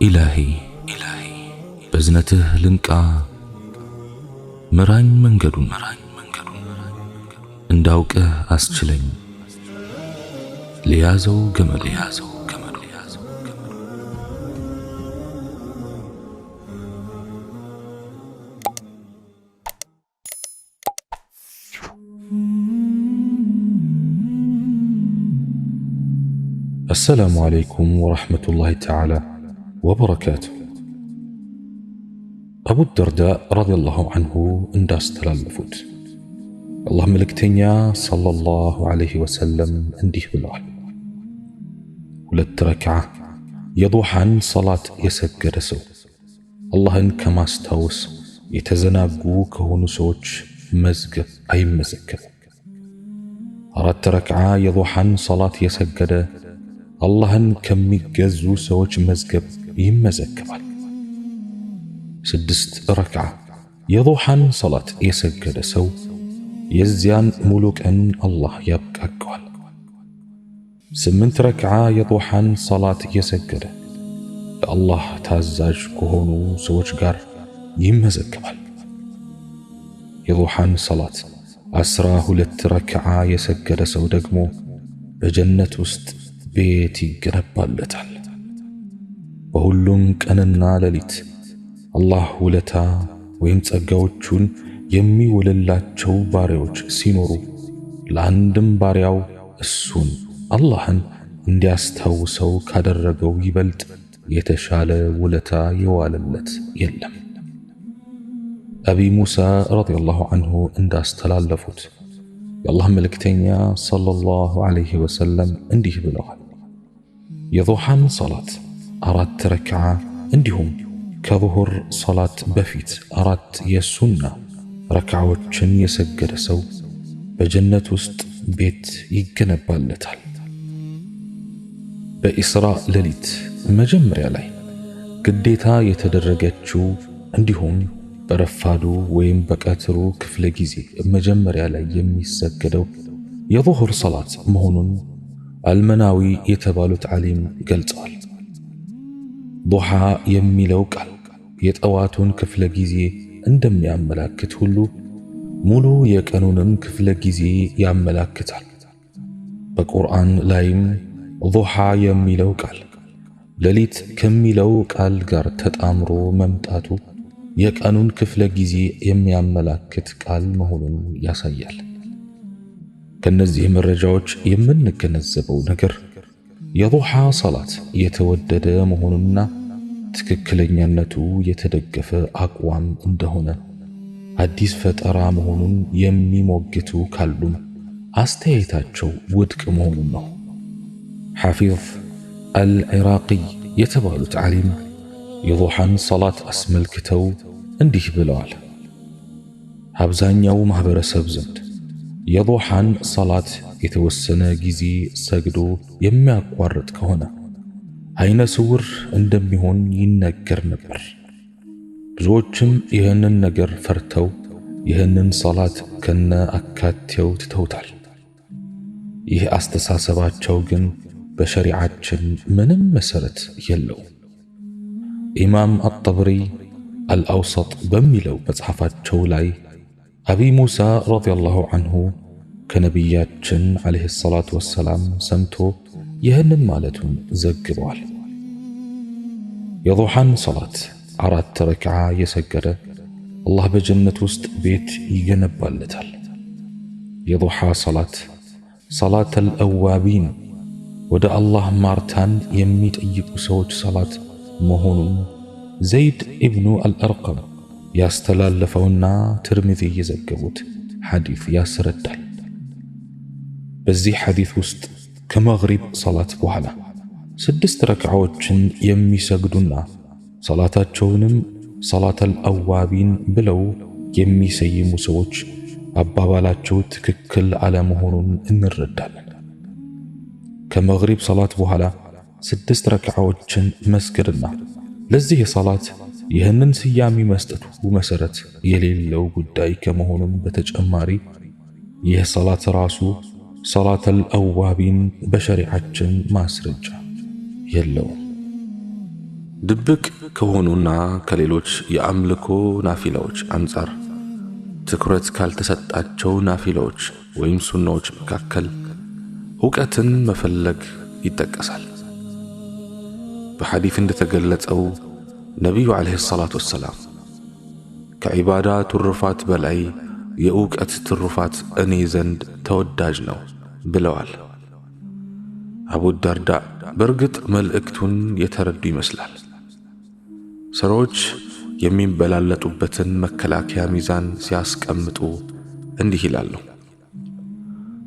إلهي بزنته لنكا مران منجدون انداوك أسجلين ليازو جمل السلام عليكم ورحمة الله تعالى وبركاته. أبو الدرداء رضي الله عنه انداس تلالفوت الله ملكتنيا صلى الله عليه وسلم انديه بالله ولت ركعة يضوحا صلاة يسجد سو الله كما استوس يتزناقو كهونو سوچ مزق أي مزكب أردت ركعة يضوحا صلاة يسجد اللهن كميجزو سوچ مزقب يمزكبال سدست ركعة يضوحا صلاة يسجد سو يزيان ملوك أن الله يبقى أقوال سمنت ركعة يضوحا صلاة يسجد الله تازاج كهونو سوچ غار يمزكبال يضوحا صلاة أسراه لتركعة يسجد سو دقمو بجنة وست ቤት ይገነባለታል። በሁሉም ቀንና ሌሊት አላህ ውለታ ወይም ጸጋዎቹን የሚውልላቸው ባሪያዎች ሲኖሩ ለአንድም ባሪያው እሱን አላህን እንዲያስታውሰው ካደረገው ይበልጥ የተሻለ ውለታ የዋለለት የለም። አቢ ሙሳ ረዲየላሁ ዐንሁ እንዳስተላለፉት የአላህ መልእክተኛ ሰለላሁ ዐለይሂ ወሰለም እንዲህ ብለዋል። የዙሃን ሰላት 4 ረክዓ እንዲሁም ከዙሁር ሰላት በፊት 4 የሱና ረክዓዎችን የሰገደ ሰው በጀነት ውስጥ ቤት ይገነባለታል። በኢስራ ሌሊት መጀመሪያ ላይ ግዴታ የተደረገችው እንዲሁም በረፋዱ ወይም በቀትሩ ክፍለ ጊዜ መጀመሪያ ላይ የሚሰገደው የዙሁር ሰላት መሆኑን አልመናዊ የተባሉት ዓሊም ገልጸዋል። ዱሃ የሚለው ቃል የጠዋቱን ክፍለ ጊዜ እንደሚያመላክት ሁሉ ሙሉ የቀኑንም ክፍለ ጊዜ ያመላክታል። በቁርአን ላይም ዱሃ የሚለው ቃል ሌሊት ከሚለው ቃል ጋር ተጣምሮ መምጣቱ የቀኑን ክፍለ ጊዜ የሚያመላክት ቃል መሆኑን ያሳያል። ከነዚህ መረጃዎች የምንገነዘበው ነገር የዱሃ ሰላት የተወደደ መሆኑንና ትክክለኛነቱ የተደገፈ አቋም እንደሆነ አዲስ ፈጠራ መሆኑን የሚሞግቱ ካሉም አስተያየታቸው ውድቅ መሆኑን ነው። ሐፊዝ አልዒራቂ የተባሉት ዓሊም የዱሃን ሰላት አስመልክተው እንዲህ ብለዋል። አብዛኛው ማህበረሰብ ዘንድ የዱሃን ሰላት የተወሰነ ጊዜ ሰግዶ የሚያቋርጥ ከሆነ አይነ ስውር እንደሚሆን ይነገር ነበር። ብዙዎችም ይህንን ነገር ፈርተው ይህንን ሰላት ከነ አካቴው ትተውታል። ይህ አስተሳሰባቸው ግን በሸሪዓችን ምንም መሰረት የለውም። ኢማም አጠብሪ አልአውሰጥ በሚለው መጽሐፋቸው ላይ አቢ ሙሳ ረዲየላሁ ዐንሁ ከነቢያችን ዓለይሂ ሰላቱ ወሰላም ሰምቶ ይህንን ማለቱን ዘግበዋል። የዱሃን ሰላት 4 ረክዓ የሰገደ አላህ በጀነት ውስጥ ቤት ይገነባለታል። የዱሃ ሰላት ሰላተል አዋቢን ወደ አላህ ማርታን የሚጠይቁ ሰዎች ሰላት መሆኑን ዘይድ ኢብኑ አልአርቀም ያስተላለፈውና ትርሚዚ የዘገቡት ሐዲስ ያስረዳል። በዚህ ሐዲስ ውስጥ ከመግሪብ ሰላት በኋላ 6 ረክዓዎችን የሚሰግዱና ሰላታቸውንም ሰላተል አዋቢን ብለው የሚሰይሙ ሰዎች አባባላቸው ትክክል አለመሆኑን እንረዳለን። ከመግሪብ ሰላት በኋላ 6 ረክዓዎችን መስገድና ለዚህ ሰላት ይህንን ስያሜ መስጠቱ መሰረት የሌለው ጉዳይ ከመሆኑም በተጨማሪ ይህ ሰላት ራሱ ሰላተል አዋቢን በሸሪዓችን ማስረጃ የለውም። ድብቅ ከሆኑና ከሌሎች የአምልኮ ናፊላዎች አንጻር ትኩረት ካልተሰጣቸው ናፊላዎች ወይም ሱናዎች መካከል ዕውቀትን መፈለግ ይጠቀሳል። በሐዲስ እንደተገለጸው ነቢዩ ዓለይሂ ሰላቱ ወሰላም ከዒባዳ ትሩፋት በላይ የዕውቀት ትሩፋት እኔ ዘንድ ተወዳጅ ነው ብለዋል። አቡ ዳርዳ በእርግጥ መልእክቱን የተረዱ ይመስላል። ሰዎች የሚበላለጡበትን መከላከያ ሚዛን ሲያስቀምጡ እንዲህ ይላሉ።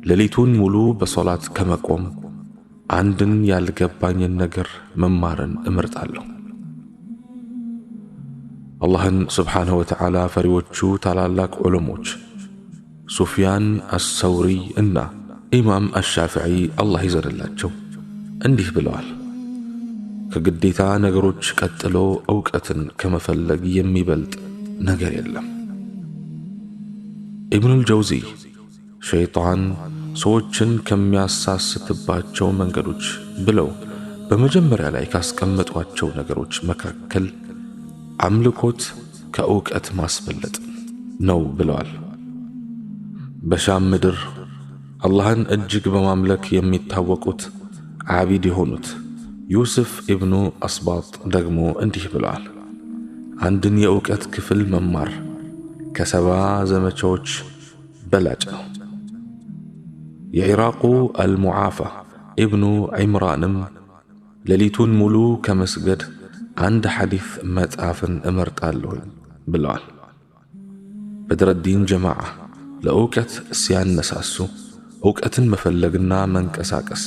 ሌሊቱን ሙሉ በሶላት ከመቆም አንድን ያልገባኝን ነገር መማርን እመርጣለሁ። አላህን ስብሓንሁ ወተዓላ ፈሪዎቹ ታላላቅ ዑለሞች ሱፊያን አሰውሪ እና ኢማም አሻፊዒ አላህ ይዘንላቸው እንዲህ ብለዋል። ከግዴታ ነገሮች ቀጥሎ ዕውቀትን ከመፈለግ የሚበልጥ ነገር የለም። ኢብኑል ጀውዚ ሸይጣን ሰዎችን ከሚያሳስትባቸው መንገዶች ብለው በመጀመሪያ ላይ ካስቀመጧቸው ነገሮች መካከል አምልኮት ከዕውቀት ማስበለጥ ነው ብለዋል። በሻም ምድር አላህን እጅግ በማምለክ የሚታወቁት ዓቢድ የሆኑት ዩስፍ ኢብኑ አስባጥ ደግሞ እንዲህ ብለዋል። አንድን የዕውቀት ክፍል መማር ከ70 ዘመቻዎች በላጭ ነው። የኢራቁ አልሙዓፋ ኢብኑ ዒምራንም ሌሊቱን ሙሉ ከመስገድ አንድ ሐዲስ መጽሐፍን እመርጣለሁ ብለዋል። በድረዲን ጀማዓ ለዕውቀት ሲያነሳሱ ዕውቀትን መፈለግና መንቀሳቀስ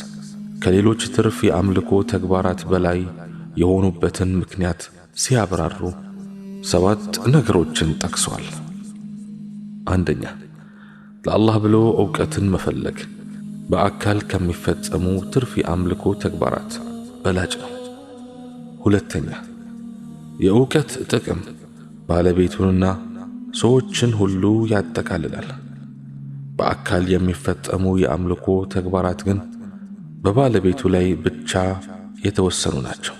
ከሌሎች ትርፍ የአምልኮ ተግባራት በላይ የሆኑበትን ምክንያት ሲያብራሩ 7 ነገሮችን ጠቅሰዋል። አንደኛ፣ ለአላህ ብሎ ዕውቀትን መፈለግ በአካል ከሚፈጸሙ ትርፍ የአምልኮ ተግባራት በላጭ ነው። ሁለተኛ፣ የዕውቀት ጥቅም ባለቤቱንና ሰዎችን ሁሉ ያጠቃልላል። በአካል የሚፈጸሙ የአምልኮ ተግባራት ግን በባለቤቱ ላይ ብቻ የተወሰኑ ናቸው።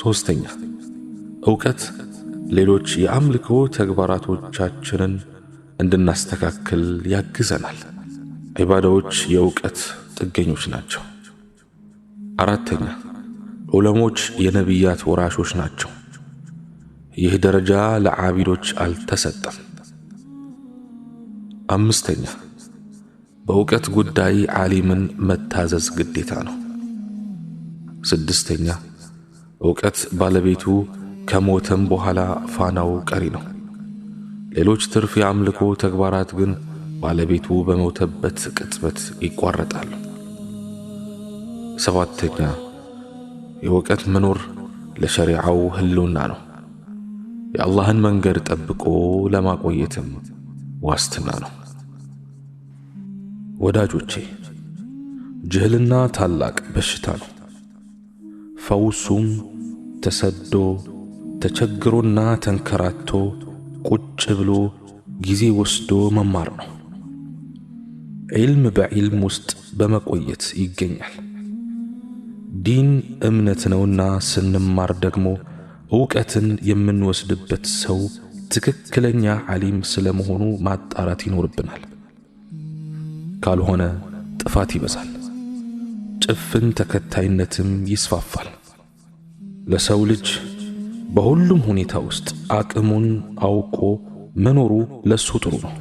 ሶስተኛ፣ ዕውቀት ሌሎች የአምልኮ ተግባራቶቻችንን እንድናስተካክል ያግዘናል። ዒባዳዎች የዕውቀት ጥገኞች ናቸው። አራተኛ፣ ዑለሞች የነቢያት ወራሾች ናቸው። ይህ ደረጃ ለዓቢዶች አልተሰጠም። አምስተኛ፣ በዕውቀት ጉዳይ ዓሊምን መታዘዝ ግዴታ ነው። ስድስተኛ፣ ዕውቀት ባለቤቱ ከሞተም በኋላ ፋናው ቀሪ ነው። ሌሎች ትርፍ የአምልኮ ተግባራት ግን ባለቤቱ በሞተበት ቅጽበት ይቋረጣሉ። ሰባተኛ፣ የዕውቀት መኖር ለሸሪዓው ህልውና ነው። የአላህን መንገድ ጠብቆ ለማቆየትም ዋስትና ነው። ወዳጆቼ፣ ጅህልና ታላቅ በሽታ ነው። ፈውሱም ተሰዶ ተቸግሮና ተንከራቶ ቁጭ ብሎ ጊዜ ወስዶ መማር ነው። ዒልም በዒልም ውስጥ በመቆየት ይገኛል። ዲን እምነት ነውና ስንማር ደግሞ ዕውቀትን የምንወስድበት ሰው ትክክለኛ ዓሊም ስለመሆኑ ማጣራት ይኖርብናል። ካልሆነ ጥፋት ይበዛል፣ ጭፍን ተከታይነትም ይስፋፋል። ለሰው ልጅ በሁሉም ሁኔታ ውስጥ አቅሙን አውቆ መኖሩ ለሱ ጥሩ ነው።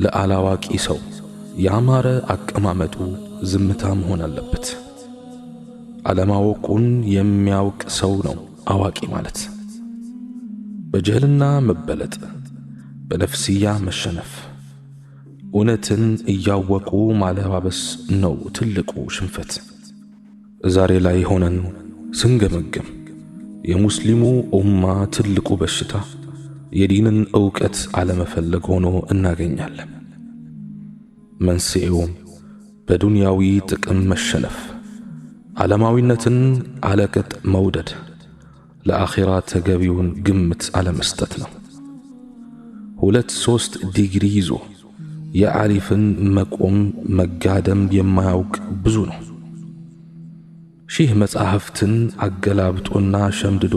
ለአላዋቂ ሰው ያማረ አቀማመጡ ዝምታ መሆን አለበት። አለማወቁን የሚያውቅ ሰው ነው አዋቂ ማለት። በጅህልና መበለጥ፣ በነፍስያ መሸነፍ፣ እውነትን እያወቁ ማለባበስ ነው ትልቁ ሽንፈት። ዛሬ ላይ ሆነን ስንገመገም የሙስሊሙ ኡማ ትልቁ በሽታ የዲንን ዕውቀት አለመፈለግ ሆኖ እናገኛለን። መንስኤውም በዱንያዊ ጥቅም መሸነፍ፣ ዓለማዊነትን አለቅጥ መውደድ፣ ለአኺራ ተገቢውን ግምት አለመስጠት ነው። 2-3 ዲግሪ ይዞ የዓሊፍን መቆም መጋደም የማያውቅ ብዙ ነው። ሺህ መጻሕፍትን አገላብጦና ሸምድዶ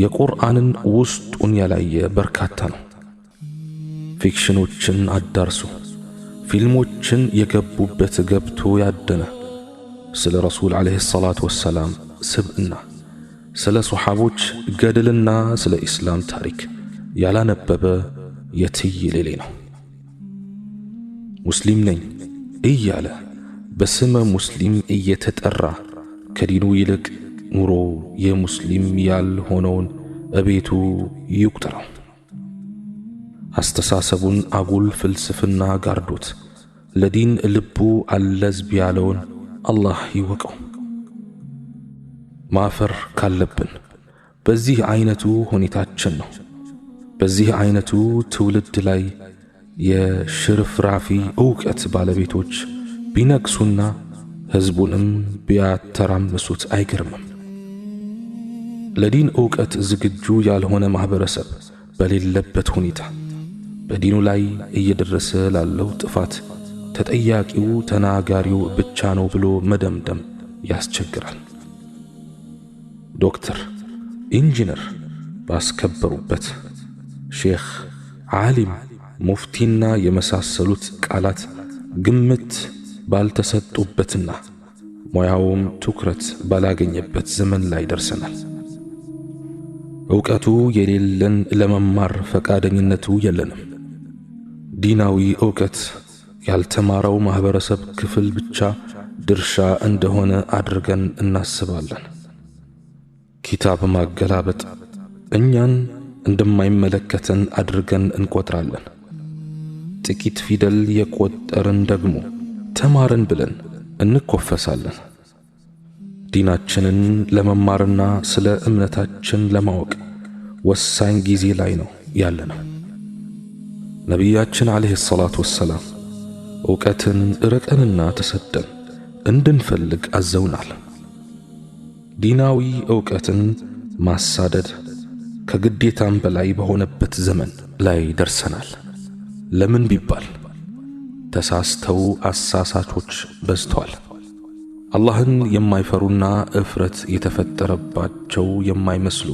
የቁርአንን ውስጡን ያላየ በርካታ ነው። ፊክሽኖችን አዳርሶ ፊልሞችን የገቡበት ገብቶ ያደነ ስለ ረሱል ዓለይሂ ሰላቱ ወሰላም ስብዕና፣ ስለ ሶሓቦች ገድልና ስለ ኢስላም ታሪክ ያላነበበ የትየሌሌ ነው። ሙስሊም ነኝ እያለ በስመ ሙስሊም እየተጠራ ከዲኑ ይልቅ ኑሮ የሙስሊም ያልሆነውን እቤቱ ይቁጠረው። አስተሳሰቡን አጉል ፍልስፍና ጋርዶት ለዲን ልቡ አለዝብ ያለውን አላህ ይወቀው። ማፈር ካለብን በዚህ አይነቱ ሁኔታችን ነው። በዚህ አይነቱ ትውልድ ላይ የሽርፍራፊ ዕውቀት ባለቤቶች ቢነግሱና ሕዝቡንም ቢያተራምሱት አይገርምም። ለዲን ዕውቀት ዝግጁ ያልሆነ ማህበረሰብ በሌለበት ሁኔታ በዲኑ ላይ እየደረሰ ላለው ጥፋት ተጠያቂው ተናጋሪው ብቻ ነው ብሎ መደምደም ያስቸግራል። ዶክተር፣ ኢንጂነር ባስከበሩበት ሼኽ፣ ዓሊም፣ ሙፍቲና የመሳሰሉት ቃላት ግምት ባልተሰጡበትና ሙያውም ትኩረት ባላገኘበት ዘመን ላይ ደርሰናል። ዕውቀቱ የሌለን ለመማር ፈቃደኝነቱ የለንም። ዲናዊ ዕውቀት ያልተማረው ማህበረሰብ ክፍል ብቻ ድርሻ እንደሆነ አድርገን እናስባለን። ኪታብ ማገላበጥ እኛን እንደማይመለከተን አድርገን እንቆጥራለን። ጥቂት ፊደል የቆጠርን ደግሞ ተማርን ብለን እንኮፈሳለን። ዲናችንን ለመማርና ስለ እምነታችን ለማወቅ ወሳኝ ጊዜ ላይ ነው ያለነው። ነቢያችን ዓለይሂ ሰላቱ ወሰላም ዕውቀትን ርቀንና ተሰደን እንድንፈልግ አዘውናል። ዲናዊ ዕውቀትን ማሳደድ ከግዴታም በላይ በሆነበት ዘመን ላይ ደርሰናል። ለምን ቢባል ተሳስተው አሳሳቾች በዝተዋል። አላህን የማይፈሩና እፍረት የተፈጠረባቸው የማይመስሉ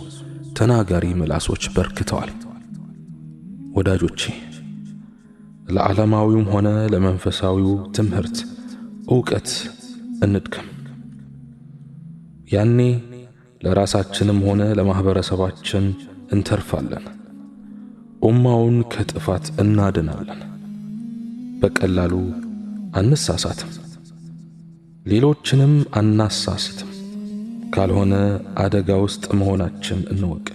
ተናጋሪ ምላሶች በርክተዋል። ወዳጆቼ፣ ለዓለማዊውም ሆነ ለመንፈሳዊው ትምህርት ዕውቀት እንድከም። ያኔ ለራሳችንም ሆነ ለማህበረሰባችን እንተርፋለን። ኡማውን ከጥፋት እናድናለን። በቀላሉ አንሳሳትም፣ ሌሎችንም አናሳስትም። ካልሆነ አደጋ ውስጥ መሆናችን እንወቅ።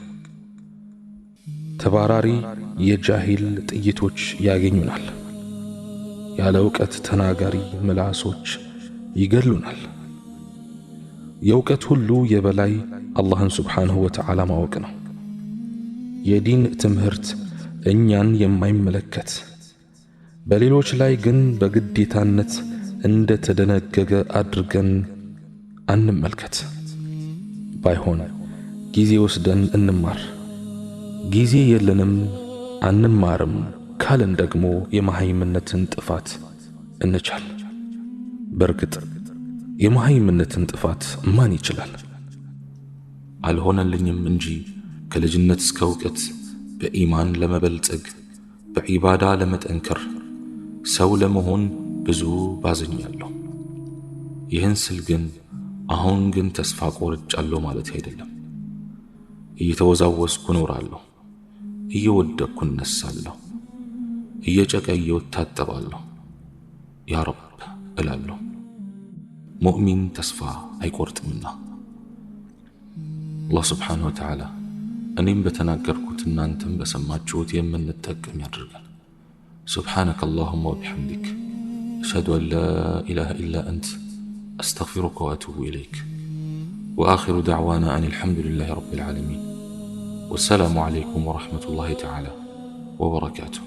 ተባራሪ የጃሂል ጥይቶች ያገኙናል። ያለ ዕውቀት ተናጋሪ ምላሶች ይገሉናል። የዕውቀት ሁሉ የበላይ አላህን ሱብሓነሁ ወተዓላ ማወቅ ነው። የዲን ትምህርት እኛን የማይመለከት በሌሎች ላይ ግን በግዴታነት እንደ ተደነገገ አድርገን አንመልከት። ባይሆን ጊዜ ወስደን እንማር። ጊዜ የለንም አንማርም ካለን ደግሞ የመሃይምነትን ጥፋት እንቻል። በርግጥ የመሃይምነትን ጥፋት ማን ይችላል? አልሆነልኝም እንጂ ከልጅነት እስከ ዕውቀት በኢማን ለመበልጸግ በዒባዳ ለመጠንከር ሰው ለመሆን ብዙ ባዝኛለሁ። ይህን ስል ግን አሁን ግን ተስፋ ቆርጫለሁ ማለት አይደለም። እየተወዛወስኩ እኖራለሁ፣ እየወደቅኩ እነሳለሁ፣ እየጨቀየሁ እታጠባለሁ። ያ ረብ እላለሁ። ሙእሚን ተስፋ አይቆርጥምና። አላህ ስብሓነሁ ወተዓላ እኔም በተናገርኩት እናንተም በሰማችሁት የምንጠቀም ያድርገን። سبحانك اللهم وبحمدك أشهد أن لا إله إلا أنت أستغفرك وأتوب إليك وآخر دعوانا أن الحمد لله رب العالمين والسلام عليكم ورحمة الله تعالى وبركاته.